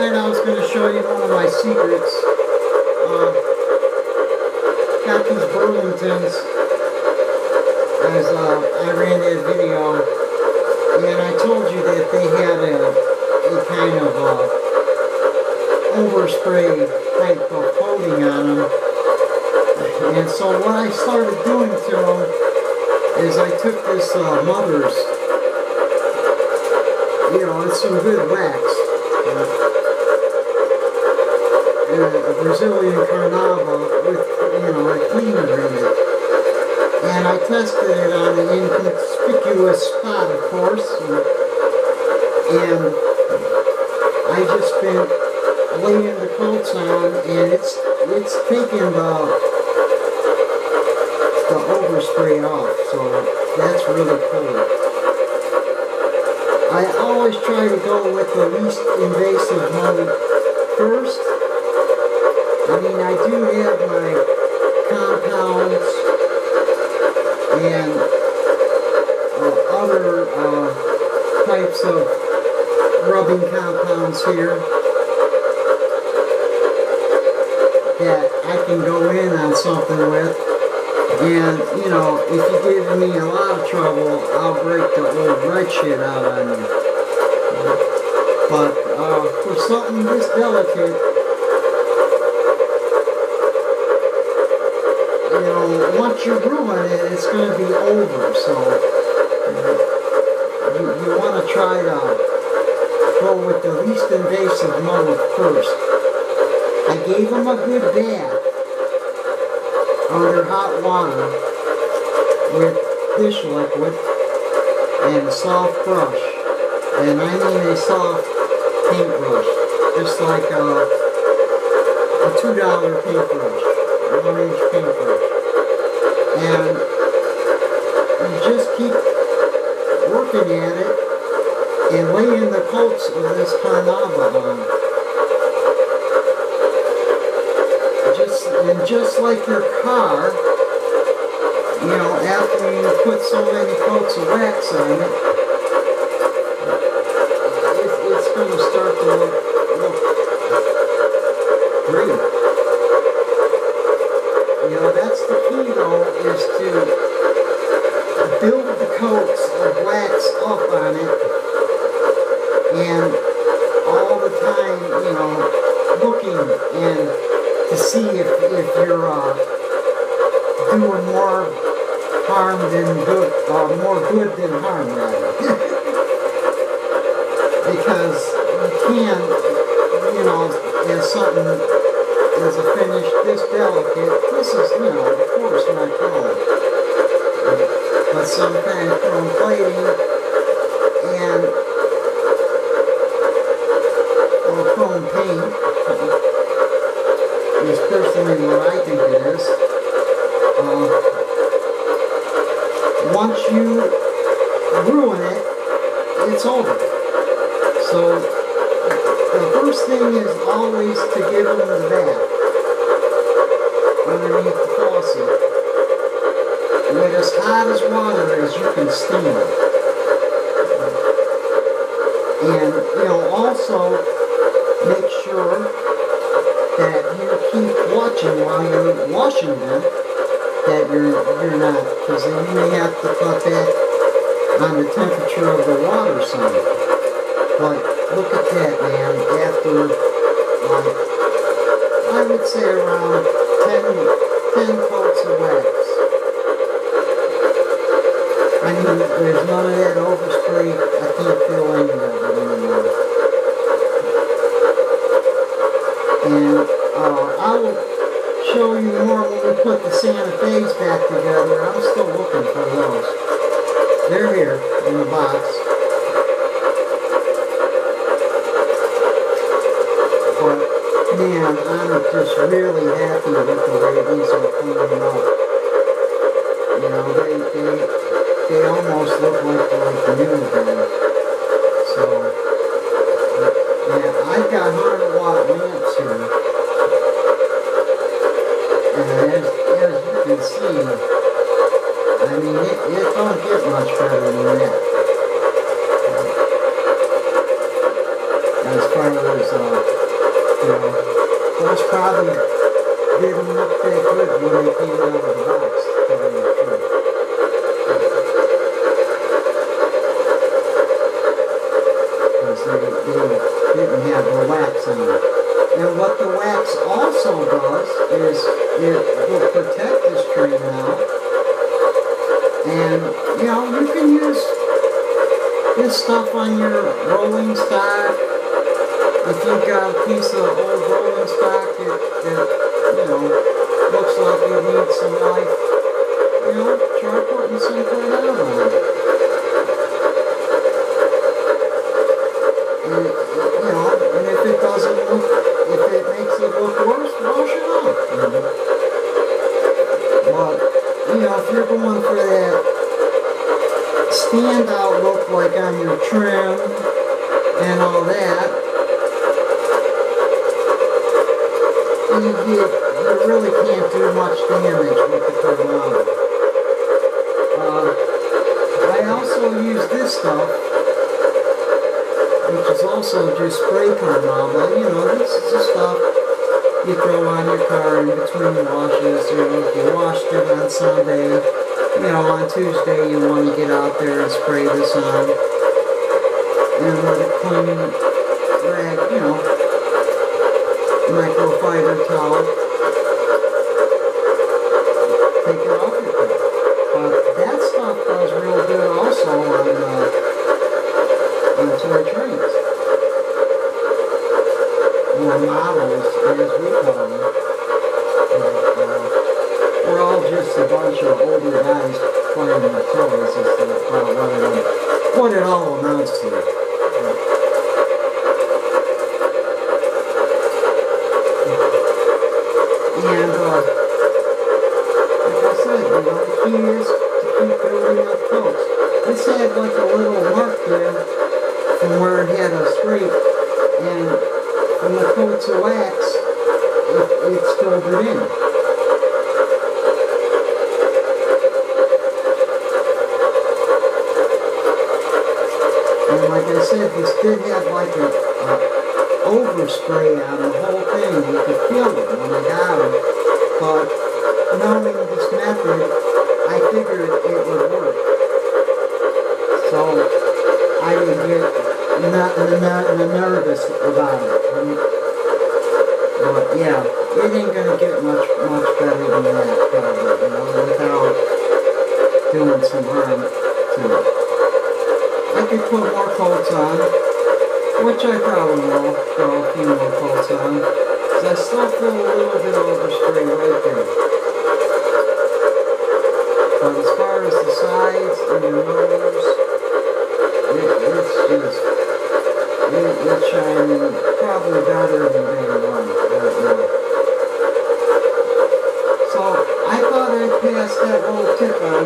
tonight I was going to show you one of my secrets. Got these Burlingtons as I ran that video, and I told you that they had a kind of overspray type of coating on them. And so what I started doing to them is I took this Mother's, it's some good wax, a Brazilian Carnauba with, a cleaner in it. And I tested it on an inconspicuous spot, of course, and I just been laying the coats on, and it's taking the overspray off, so that's really cool. I always try to go with the least invasive mode first. I mean, I do have my compounds and other types of rubbing compounds here that I can go in on something with. And, if you give me a lot of trouble, I'll break the old red shit out on you. But for something this delicate, once you ruin it, it's going to be over. So you want to try to go with the least invasive mode first. I gave them a good bath under hot water with dish liquid and a soft brush, and I mean a soft paintbrush, just like a $2 paintbrush, a 1-inch paintbrush, and you just keep working at it and laying the coats of this Carnauba on. And just like your car, after you put so many coats of wax on it, it's going to start to look great. That's the key though, is to build the coats of wax up on it, and all the time, looking and to see if you're doing more harm than good, more good than harm, rather. Because you can, as something, as a finish this delicate, this is, of course not chrome, but some kind of chrome plating or chrome paint. Is personally what I think it is. Once you ruin it, it's over. So the first thing is always to give them the bath underneath the faucet with as hot as water as you can steam. And also make sure that you keep watching while you're washing them, that you're not, because then you may have to cut back on the temperature of the water some. But look at that, man, after, I would say around 10 coats of wax. I mean, there's none of that overspray. I can't feel any of it anymore. And I will show you more when we put the Santa Fe's back together. I'm still looking for those. They're here in the box. But man, I'm just really happy with the way these are cleaning up. They almost look like new again. So yeah, I've got 100-watt lamps here, and as you can see, I mean, it don't get much better than that. As far was, you know, those probably didn't look that good when they came out of the box, to tell you the truth. Because they didn't have the wax on it. And what the wax also does is it will protect this train now. And, you know, you can use this stuff on your rolling stock. If you've got a piece of old rolling stock that you know, looks like it needs some life, you know, try putting some kind out on it. And, you know, and if it doesn't look, if it makes it look worse, wash it off. But, you know, if you're going for that standout look like on your trim and all that, you really can't do much damage with the thermometer. I also use this stuff, which is also just spray thermometer. You know, this is the stuff you throw on your car in between washes. You know, if you washed it on Sunday, you know, on Tuesday you want to get out there and spray this on. And with a clean rag, you know, microfiber towel, take it off your car. But that stuff does real good also on toy trains. Or models, as we call them. We're all just a bunch of older guys playing with toys. Is what it all amounts to. And, like I said, you know, the key is to keep building up coats. This had like a little mark there from where it had a scrape, and from the coats of wax, it filled it in. And like I said, this did have like a overspray on the whole thing. You could feel it when I got it. But knowing this method, I figured it would work. So I would get not nervous about it. But yeah, it ain't gonna get much better than that, probably, you know, without doing some harm to it. I could put more coats on, which I probably will throw a few more coats on, because I still feel a little bit overspray right there. But as far as the sides and the nose, it's shining probably better than day one right now. So I thought I'd pass that little tip on.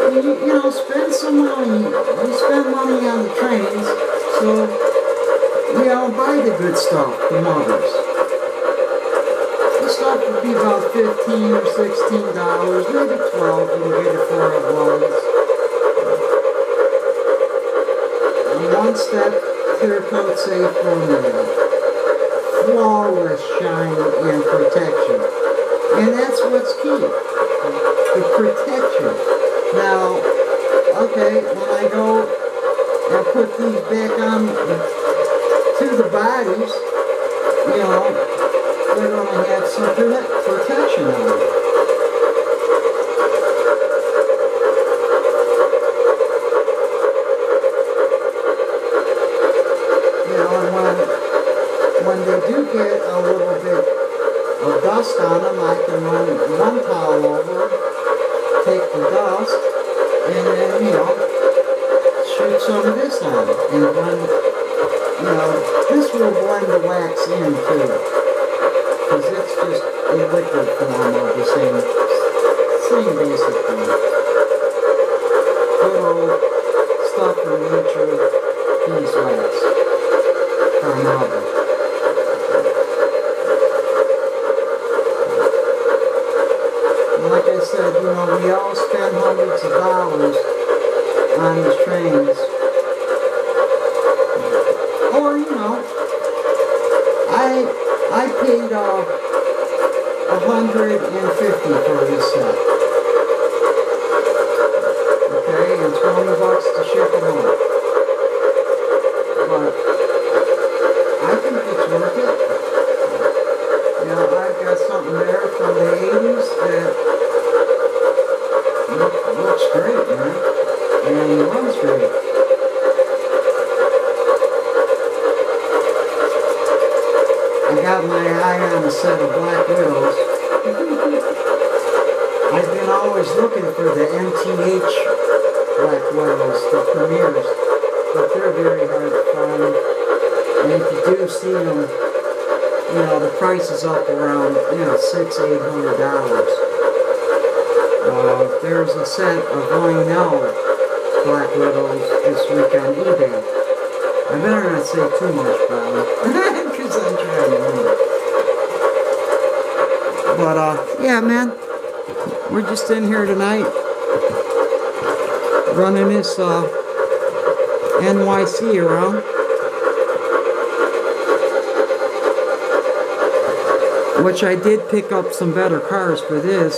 You know, spend some money. You spend money on the trains, so, you know, buy the good stuff, the mothers. The stuff would be about $15 or $16, maybe $12. You can get it for a once. And one step, clear coat safe formula. Flawless shine and protection. And that's what's key. The protection. Now, okay, when I go and put these back on to the bodies, you know, they're going to have some protection on it. You know, and when they do get a little bit of dust on them, I can run one towel over, take the dust, and then, you know, shoot some of this on it. And when, you know, this will blend the wax in too, because it's just a liquid form of the same basic thing. Good old stuff from nature, beeswax, Carnauba. Like I said, you know, we all spend hundreds of dollars on these trains. Or, you know, I paid $150 for this set. Okay, and $20 to ship it home. But I think it's worth it. You know, I've got something there from the 80s that looks great, man. And runs great. I got my eye on a set of Black Widows. I've been always looking for the MTH Black Widows, the premieres, but they're very hard to find. And if you do see them, you know, the price is up around, you know, $600–800. There's a set of Lionel Black Widows this week on eBay. I better not say too much about it, because I'm trying to remember. But, yeah, man, we're just in here tonight, running this, NYC around. Which I did pick up some better cars for this,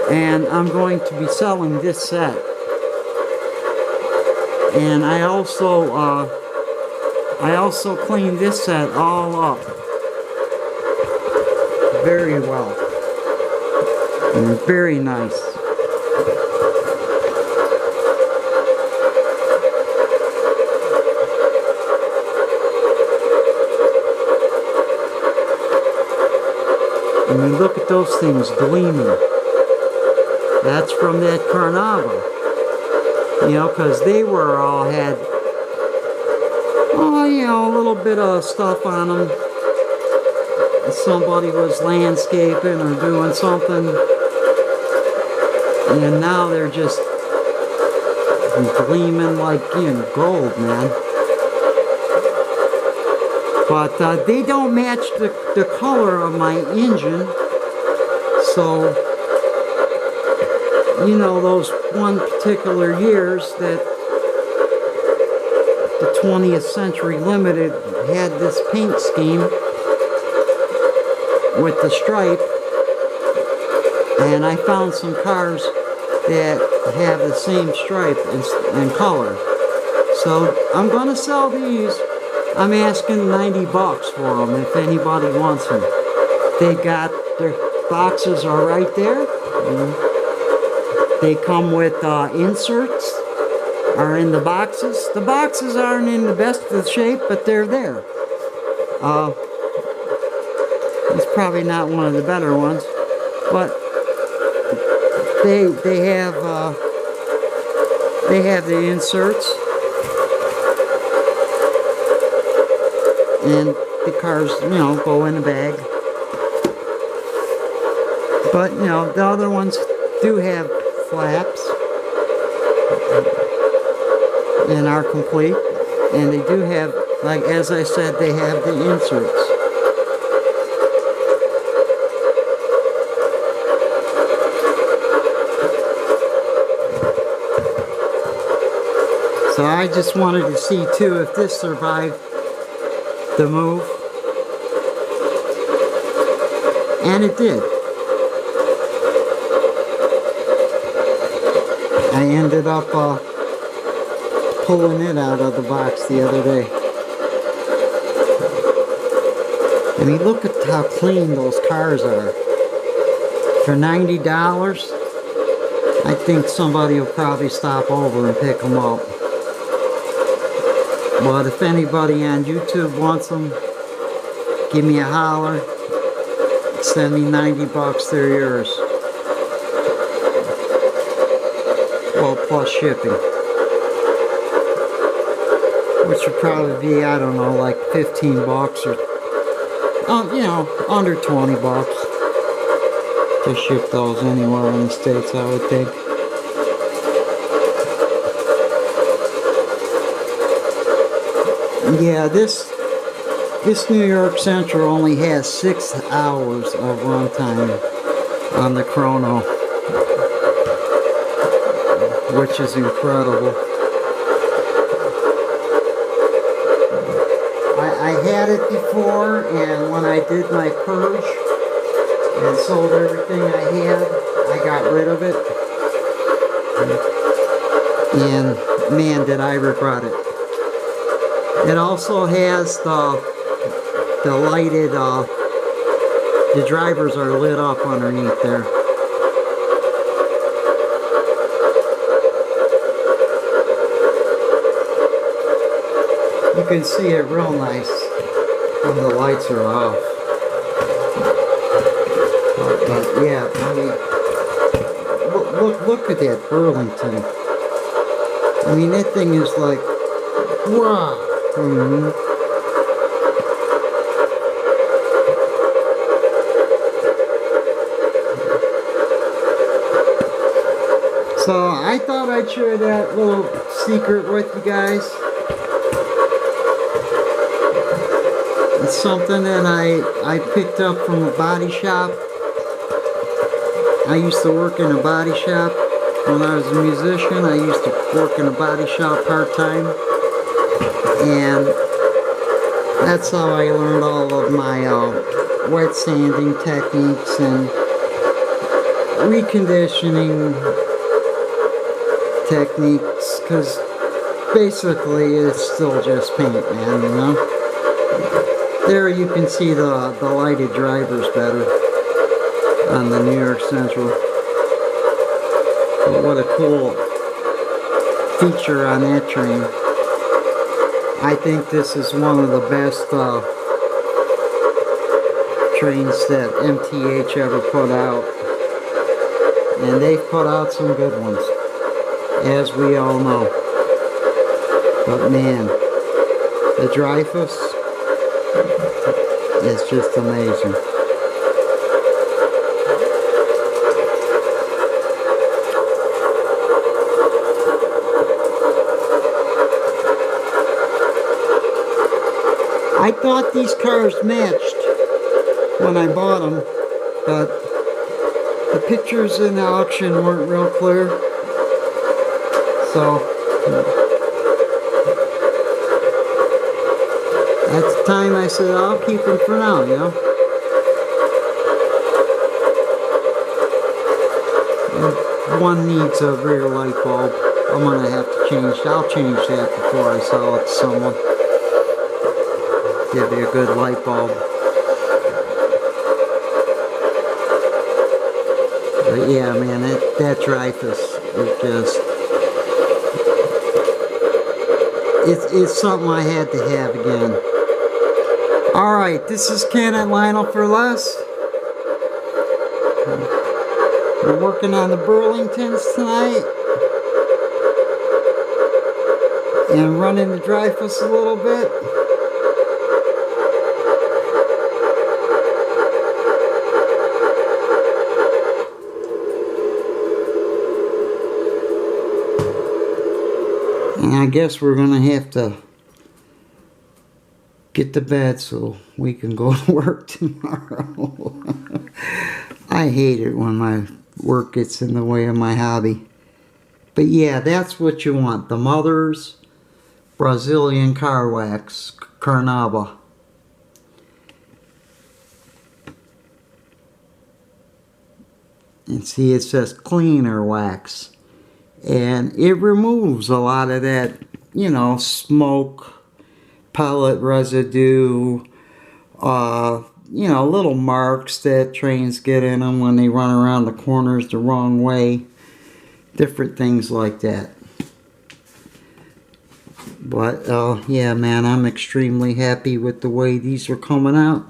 and I'm going to be selling this set. And I also cleaned this set all up very well and very nice. And you look at those things gleaming. That's from that Carnava. You know, because they were all had, oh, you know, a little bit of stuff on them. Somebody was landscaping or doing something. And now they're just gleaming like, you know, gold, man. But they don't match the color of my engine. So, you know, those one particular years that the 20th Century Limited had this paint scheme with the stripe, and I found some cars that have the same stripe and color. So I'm gonna sell these. I'm asking $90 for them if anybody wants them. They got their boxes are right there. They come with inserts, are in the boxes. The boxes aren't in the best of shape, but they're there. It's probably not one of the better ones, but they have the inserts, and the cars, you know, go in the bag. But you know, the other ones do have flaps and are complete, and they do have, like as I said, they have the inserts. So I just wanted to see too if this survived the move, and it did. I ended up pulling it out of the box the other day. I mean, look at how clean those cars are. For $90, I think somebody will probably stop over and pick them up. But if anybody on YouTube wants them, give me a holler. Send me $90, they're yours. Well, plus shipping. Which would probably be, I don't know, like $15 or, you know, under $20 to ship those anywhere in the States, I would think. Yeah, this New York Central only has 6 hours of runtime on the chrono, which is incredible. I had it before, and when I did my purge and sold everything I had, I got rid of it. And man, did I regret it. It also has the lighted, the drivers are lit up underneath there. You can see it real nice when the lights are off. But yeah, I mean, look at that Burlington. I mean, that thing is like, wow. So I thought I'd share that little secret with you guys. It's something that I picked up from a body shop. I used to work in a body shop when I was a musician. I used to work in a body shop part-time, and that's how I learned all of my wet sanding techniques and reconditioning techniques, because basically it's still just paint, man, you know. There you can see the lighted drivers better on the New York Central. But what a cool feature on that train. I think this is one of the best trains that MTH ever put out. And they've put out some good ones, as we all know. But man, the Dreyfuss is just amazing. I thought these cars matched when I bought them, but the pictures in the auction weren't real clear. So at the time I said, I'll keep them for now, you know. And one needs a rear light bulb. I'm going to have to change. I'll change that before I sell it to someone. Give you a good light bulb. But yeah, man, that Dreyfuss is just... It's something I had to have again. Alright, this is Ken at Lionel for Less. We're working on the Burlingtons tonight. And running the Dreyfuss a little bit. And I guess we're going to have to get to bed so we can go to work tomorrow. I hate it when my work gets in the way of my hobby. But yeah, that's what you want. The Mother's Brazilian Car Wax, Carnauba. And see, it says cleaner wax. And it removes a lot of that, you know, smoke, pellet residue, you know, little marks that trains get in them when they run around the corners the wrong way. Different things like that. But, yeah, man, I'm extremely happy with the way these are coming out.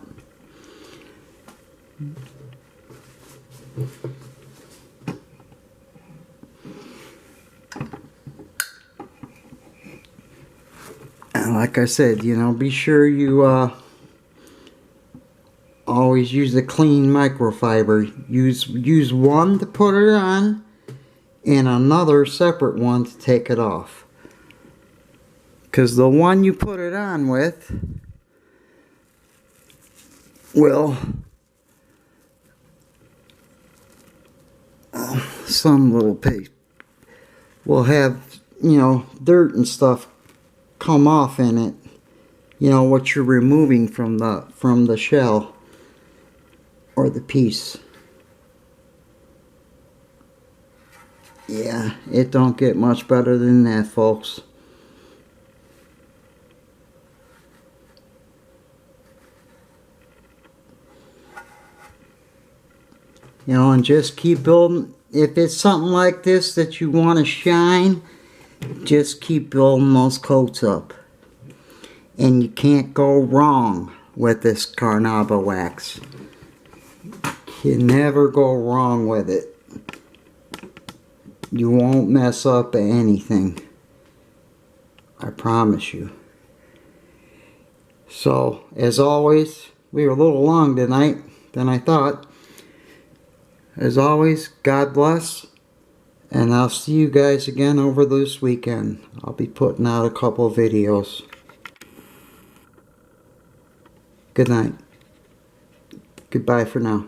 And like I said, you know, be sure you always use a clean microfiber. Use one to put it on and another separate one to take it off. Because the one you put it on with will some little pig will have, you know, dirt and stuff come off in it you know, what you're removing from the shell or the piece. Yeah, it don't get much better than that, folks. You know, and just keep building. If it's something like this that you want to shine, just keep building those coats up. And you can't go wrong with this Carnauba wax. You never go wrong with it. You won't mess up anything. I promise you. So, as always, we were a little long tonight than I thought. As always, God bless. And I'll see you guys again over this weekend. I'll be putting out a couple videos. Good night. Goodbye for now.